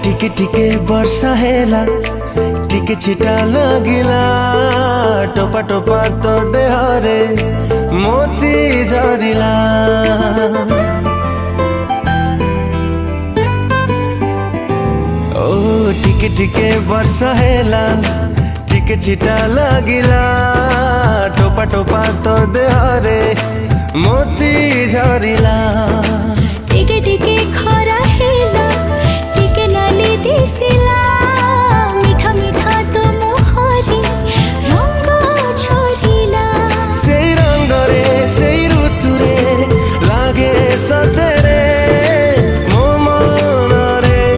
टिके टिके वर्षा हेला टिके छिटा लगिला टोपा टोपा तो देहरे मोती झरिला। ओ टिके टिके वर्षा हेला टिके छिटा लगिला टोपा टोपा तो देहरे मोती झरिला। टिके टिके